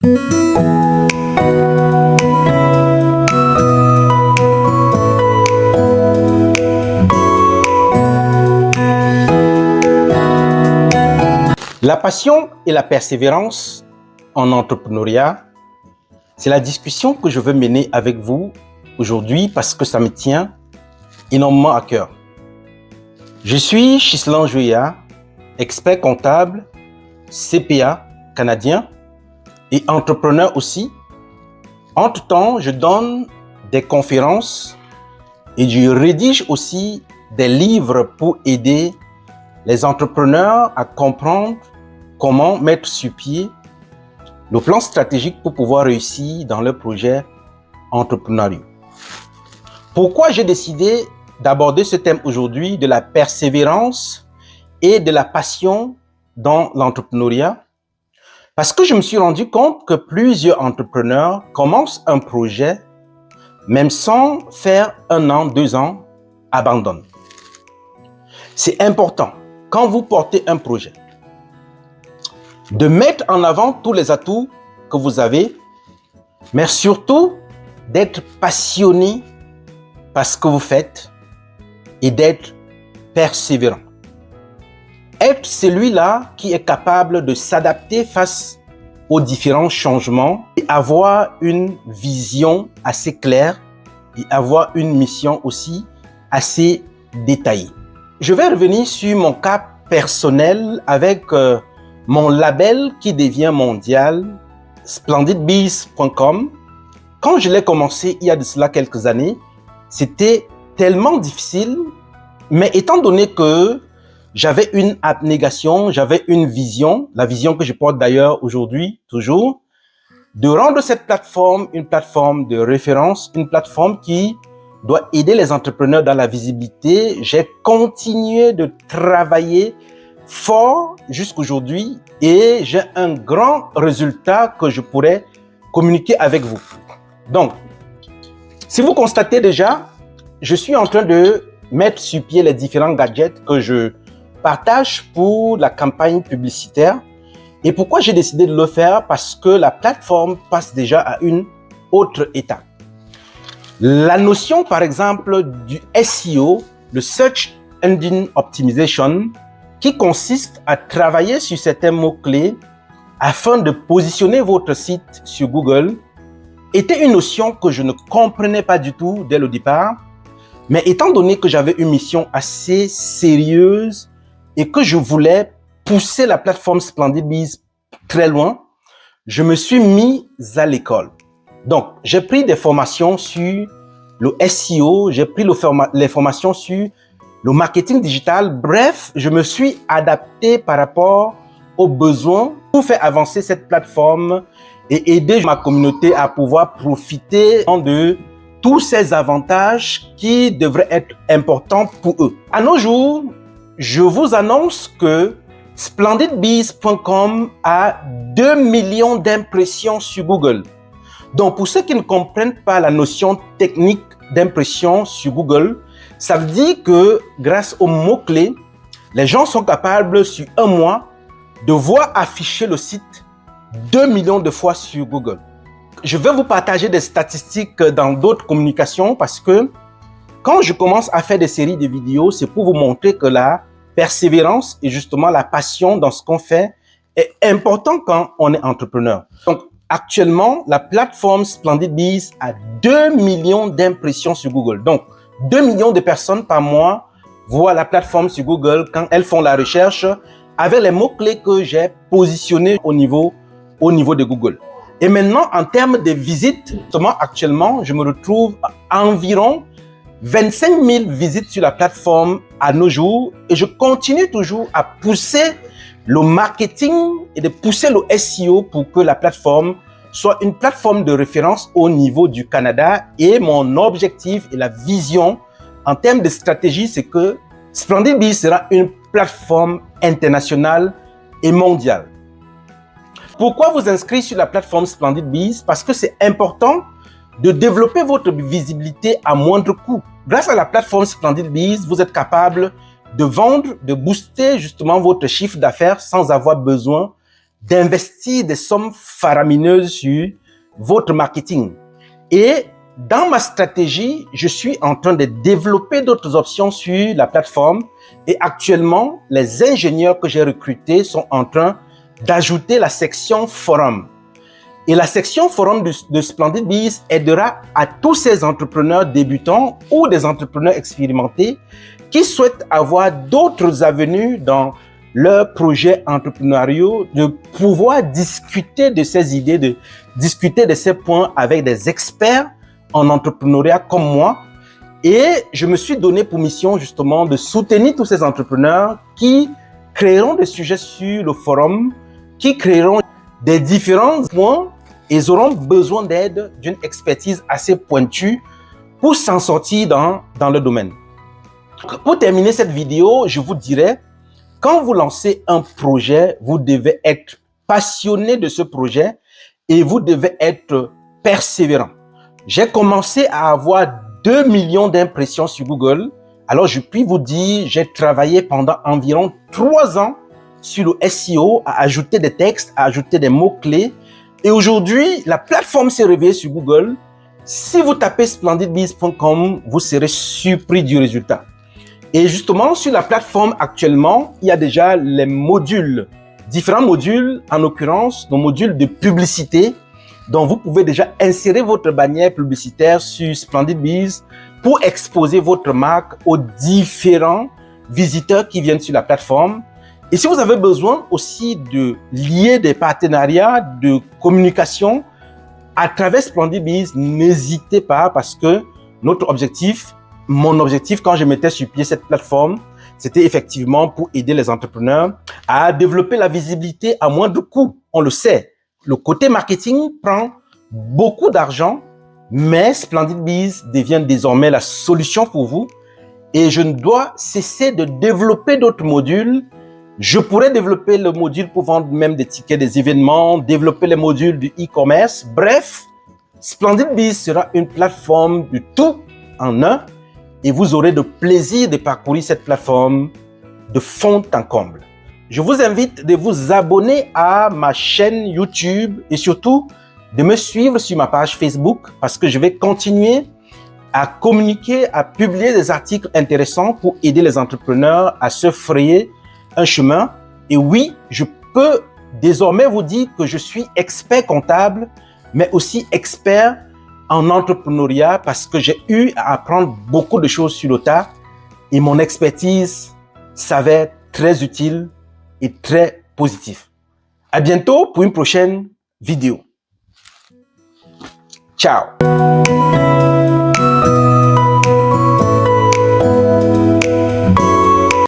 La passion et la persévérance en entrepreneuriat, c'est la discussion que je veux mener avec vous aujourd'hui parce que ça me tient énormément à cœur. Je suis Chislan Jouya, expert comptable, CPA canadien et entrepreneur aussi. Entre-temps, je donne des conférences et je rédige aussi des livres pour aider les entrepreneurs à comprendre comment mettre sur pied le plan stratégique pour pouvoir réussir dans leurs projets entrepreneuriaux. Pourquoi j'ai décidé d'aborder ce thème aujourd'hui de la persévérance et de la passion dans l'entrepreneuriat? Parce que je me suis rendu compte que plusieurs entrepreneurs commencent un projet, même sans faire 1 an, 2 ans, abandonnent. C'est important, quand vous portez un projet, de mettre en avant tous les atouts que vous avez, mais surtout d'être passionné par ce que vous faites et d'être persévérant. Être celui-là qui est capable de s'adapter face aux différents changements et avoir une vision assez claire et avoir une mission aussi assez détaillée. Je vais revenir sur mon cas personnel avec mon label qui devient mondial, splendidbees.com. Quand je l'ai commencé il y a de cela quelques années, c'était tellement difficile, mais étant donné que j'avais une abnégation, j'avais une vision, la vision que je porte d'ailleurs aujourd'hui, toujours, de rendre cette plateforme une plateforme de référence, une plateforme qui doit aider les entrepreneurs dans la visibilité. J'ai continué de travailler fort jusqu'aujourd'hui et j'ai un grand résultat que je pourrais communiquer avec vous. Donc, si vous constatez déjà, je suis en train de mettre sur pied les différents gadgets que je partage pour la campagne publicitaire. Et pourquoi j'ai décidé de le faire? Parce que la plateforme passe déjà à une autre étape. La notion, par exemple, du SEO, le Search Engine Optimization, qui consiste à travailler sur certains mots-clés afin de positionner votre site sur Google, était une notion que je ne comprenais pas du tout dès le départ. Mais étant donné que j'avais une mission assez sérieuse et que je voulais pousser la plateforme SplendidBees très loin, je me suis mis à l'école. Donc, j'ai pris des formations sur le SEO, j'ai pris les formations sur le marketing digital. Bref, je me suis adapté par rapport aux besoins pour faire avancer cette plateforme et aider ma communauté à pouvoir profiter de tous ces avantages qui devraient être importants pour eux. À nos jours, je vous annonce que splendidbees.com a 2 millions d'impressions sur Google. Donc, pour ceux qui ne comprennent pas la notion technique d'impression sur Google, ça veut dire que grâce aux mots-clés, les gens sont capables sur 1 mois de voir afficher le site 2 millions de fois sur Google. Je vais vous partager des statistiques dans d'autres communications parce que quand je commence à faire des séries de vidéos, c'est pour vous montrer que la persévérance et justement la passion dans ce qu'on fait est important quand on est entrepreneur. Donc, actuellement, la plateforme SplendidBees a 2 millions d'impressions sur Google. Donc, 2 millions de personnes par mois voient la plateforme sur Google quand elles font la recherche avec les mots-clés que j'ai positionnés au niveau de Google. Et maintenant, en termes de visites, justement, actuellement, je me retrouve à environ 25 000 visites sur la plateforme à nos jours et je continue toujours à pousser le marketing et de pousser le SEO pour que la plateforme soit une plateforme de référence au niveau du Canada. Et mon objectif et la vision en termes de stratégie, c'est que SplendidBees sera une plateforme internationale et mondiale. Pourquoi vous inscrire sur la plateforme SplendidBees? Parce que c'est important de développer votre visibilité à moindre coût. Grâce à la plateforme SplendidBees, vous êtes capable de vendre, de booster justement votre chiffre d'affaires sans avoir besoin d'investir des sommes faramineuses sur votre marketing. Et dans ma stratégie, je suis en train de développer d'autres options sur la plateforme et actuellement, les ingénieurs que j'ai recrutés sont en train d'ajouter la section forum. Et la section forum de Splendid Biz aidera à tous ces entrepreneurs débutants ou des entrepreneurs expérimentés qui souhaitent avoir d'autres avenues dans leurs projets entrepreneuriaux, de pouvoir discuter de ces idées, de discuter de ces points avec des experts en entrepreneuriat comme moi. Et je me suis donné pour mission justement de soutenir tous ces entrepreneurs qui créeront des sujets sur le forum, qui créeront des différents points. Ils auront besoin d'aide, d'une expertise assez pointue pour s'en sortir dans le domaine. Pour terminer cette vidéo, je vous dirais, quand vous lancez un projet, vous devez être passionné de ce projet et vous devez être persévérant. J'ai commencé à avoir 2 millions d'impressions sur Google. Alors, je puis vous dire, j'ai travaillé pendant environ 3 ans sur le SEO, à ajouter des textes, à ajouter des mots-clés. Et aujourd'hui, la plateforme s'est réveillée sur Google. Si vous tapez splendidbiz.com, vous serez surpris du résultat. Et justement, sur la plateforme actuellement, il y a déjà les modules, différents modules, en l'occurrence, nos modules de publicité, dont vous pouvez déjà insérer votre bannière publicitaire sur Splendid Biz pour exposer votre marque aux différents visiteurs qui viennent sur la plateforme. Et si vous avez besoin aussi de lier des partenariats de communication à travers Splendid Biz, n'hésitez pas parce que notre objectif, mon objectif quand je mettais sur pied cette plateforme, c'était effectivement pour aider les entrepreneurs à développer la visibilité à moindre coût. On le sait, le côté marketing prend beaucoup d'argent, mais Splendid Biz devient désormais la solution pour vous et je ne dois cesser de développer d'autres modules. Je pourrais développer le module pour vendre même des tickets des événements, développer les modules du e-commerce. Bref, Splendid Biz sera une plateforme de tout en un et vous aurez le plaisir de parcourir cette plateforme de fond en comble. Je vous invite de vous abonner à ma chaîne YouTube et surtout de me suivre sur ma page Facebook parce que je vais continuer à communiquer, à publier des articles intéressants pour aider les entrepreneurs à se frayer un chemin. Et oui, je peux désormais vous dire que je suis expert comptable, mais aussi expert en entrepreneuriat parce que j'ai eu à apprendre beaucoup de choses sur le tas et mon expertise s'avère très utile et très positive. À bientôt pour une prochaine vidéo. Ciao!